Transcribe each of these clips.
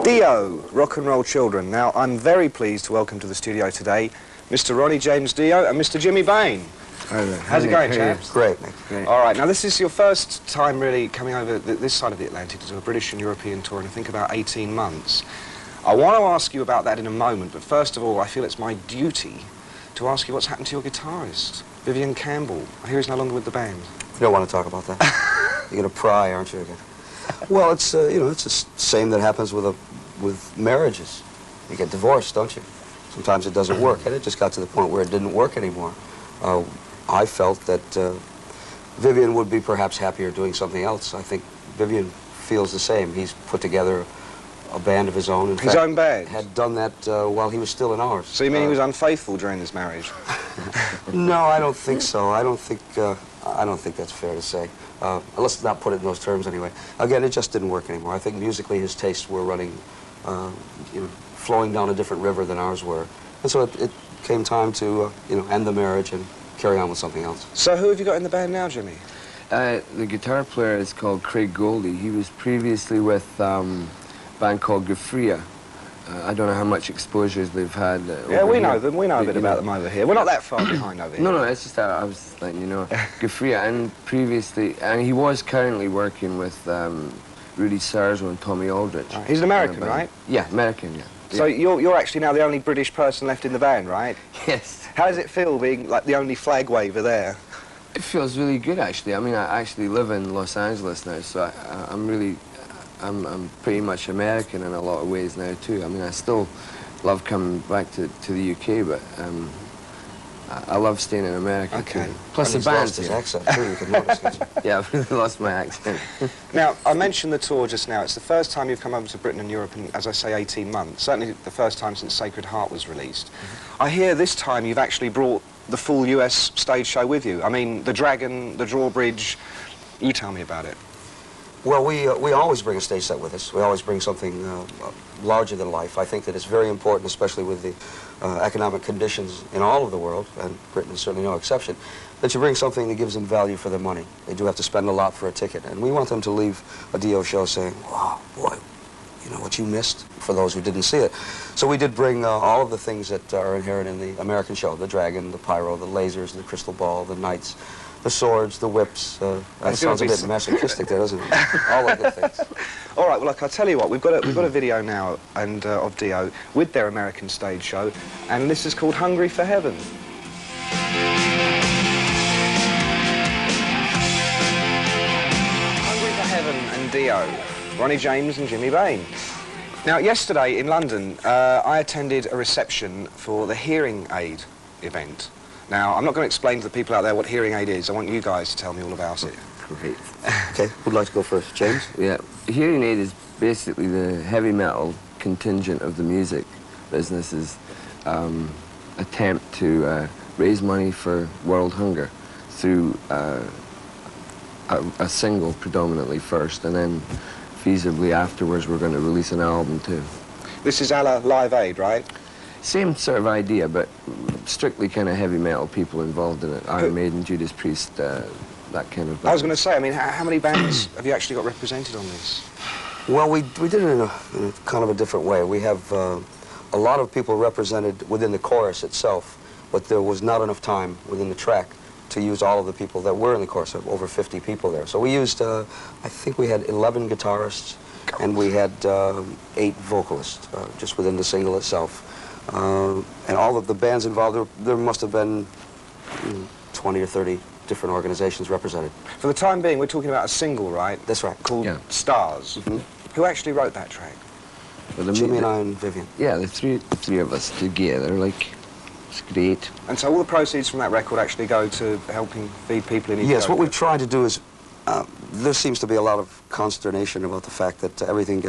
Dio, Rock and Roll Children. Now, I'm very pleased to welcome to the studio today Mr. Ronnie James Dio and Mr. Jimmy Bain. Hi there. How's it going, chaps? Great, Nick. Great. All right, now this is your first time really coming over this side of the Atlantic to do a British and European tour in, I think, about 18 months. I want to ask you about that in a moment, but first of all, I feel it's my duty to ask you what's happened to your guitarist, Vivian Campbell. I hear he's no longer with the band. You don't want to talk about that. You're going to pry, aren't you, again? Well, it's, you know, it's the same that happens with marriages. You get divorced, don't you? Sometimes it doesn't work, and it just got to the point where it didn't work anymore. I felt that Vivian would be perhaps happier doing something else. I think Vivian feels the same. He's put together a band of his own. His own band? Had done that while he was still in ours. So you mean he was unfaithful during this marriage? No, I don't think so. I don't think that's fair to say. Let's not put it in those terms anyway. Again, it just didn't work anymore. I think musically his tastes were running, you know, flowing down a different river than ours were. And so it came time to, you know, end the marriage and carry on with something else. So who have you got in the band now, Jimmy? The guitar player is called Craig Goldie. He was previously with a band called Gafria. I don't know how much exposure they've had. Yeah, we know them. We know a bit about them over here. We're not that far behind over here. No, it's just that I was letting you know. Gafria, and previously, and he was currently working with Rudy Sarzo and Tommy Aldrich. He's an American, right? Yeah, American, yeah. So you're actually now the only British person left in the band, right? Yes. How does it feel being like the only flag waver there? It feels really good, actually. I mean, I actually live in Los Angeles now, so I'm pretty much American in a lot of ways now too. I mean, I still love coming back to the UK, but I love staying in America. Okay. Too. Plus the band's his accent too. You can notice it. Yeah, I've really lost my accent. Now, I mentioned the tour just now. It's the first time you've come over to Britain and Europe in, as I say, 18 months. Certainly the first time since Sacred Heart was released. I hear this time you've actually brought the full US stage show with you. I mean, the Dragon, the Drawbridge. You tell me about it. Well, we always bring a stage set with us. We always bring something larger than life. I think that it's very important, especially with the economic conditions in all of the world, and Britain is certainly no exception, that you bring something that gives them value for their money. They do have to spend a lot for a ticket, and we want them to leave a Dio show saying, wow, boy, you know what you missed, for those who didn't see it. So we did bring all of the things that are inherent in the American show, the dragon, the pyro, the lasers, the crystal ball, the knights, the swords, the whips. That sounds a bit masochistic there, doesn't it? All of the things. All right, well, look, I'll tell you what, we've got a video now and of Dio with their American stage show, and this is called Hungry for Heaven. Hungry for Heaven and Dio, Ronnie James and Jimmy Bain. Now, yesterday in London, I attended a reception for the hearing aid event. Now, I'm not going to explain to the people out there what hearing aid is. I want you guys to tell me all about it. Great. Okay, who'd like to go first? James? Yeah, hearing aid is basically the heavy metal contingent of the music business's attempt to raise money for world hunger through a single predominantly first, and then feasibly afterwards we're going to release an album too. This is a la Live Aid, right? Same sort of idea, but strictly kind of heavy metal people involved in it. Iron Maiden, Judas Priest, that kind of band. I was going to say, I mean, how many bands have you actually got represented on this? Well, we did it in a kind of a different way. We have a lot of people represented within the chorus itself, but there was not enough time within the track to use all of the people that were in the chorus, over 50 people there. So we used, I think we had 11 guitarists, and we had 8 vocalists, just within the single itself. And all of the bands involved, there must have been 20 or 30 different organizations represented. For the time being, we're talking about a single, right? That's right. Called Stars. Who actually wrote that track? Well, Jimmy and I and Vivian. Yeah, the three of us together, like, it's great. And so all the proceeds from that record actually go to helping feed people in Ethiopia? Yes, what we've tried to do is, there seems to be a lot of consternation about the fact that everything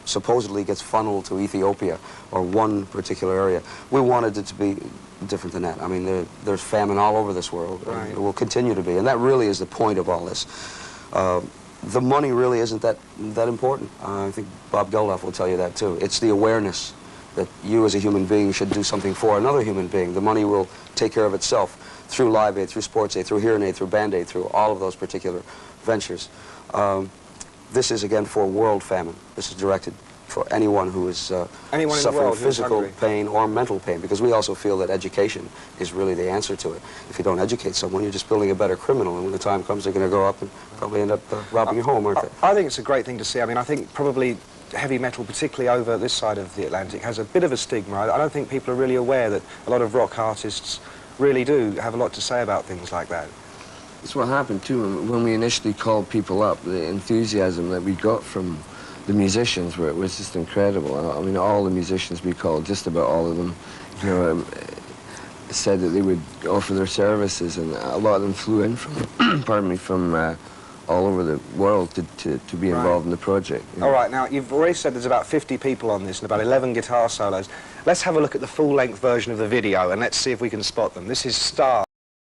supposedly gets funneled to Ethiopia or one particular area. We wanted it to be different than that. I mean, there's famine all over this world. Right. It will continue to be, and that really is the point of all this. The money really isn't that important. I think Bob Geldof will tell you that too. It's the awareness that you as a human being should do something for another human being. The money will take care of itself through Live Aid, through Sports Aid, through Hearing Aid, through Band Aid, through all of those particular ventures. This is, again, for world famine. This is directed for anyone who is Anyone in the suffering world who's physical hungry. pain or mental pain, because we also feel that education is really the answer to it. If you don't educate someone, you're just building a better criminal, and when the time comes, they're going to grow up and probably end up robbing your home, aren't they? I think it's a great thing to see. I mean, I think probably heavy metal, particularly over this side of the Atlantic, has a bit of a stigma. I don't think people are really aware that a lot of rock artists really do have a lot to say about things like that. That's what happened too when we initially called people up. The enthusiasm that we got from the musicians was just incredible. I mean, all the musicians we called, just about all of them, you know, said that they would offer their services, and a lot of them flew in from, pardon me, from all over the world to be involved in the project. You know. All right, now, you've already said there's about 50 people on this and about 11 guitar solos. Let's have a look at the full-length version of the video, and let's see if we can spot them. This is Star.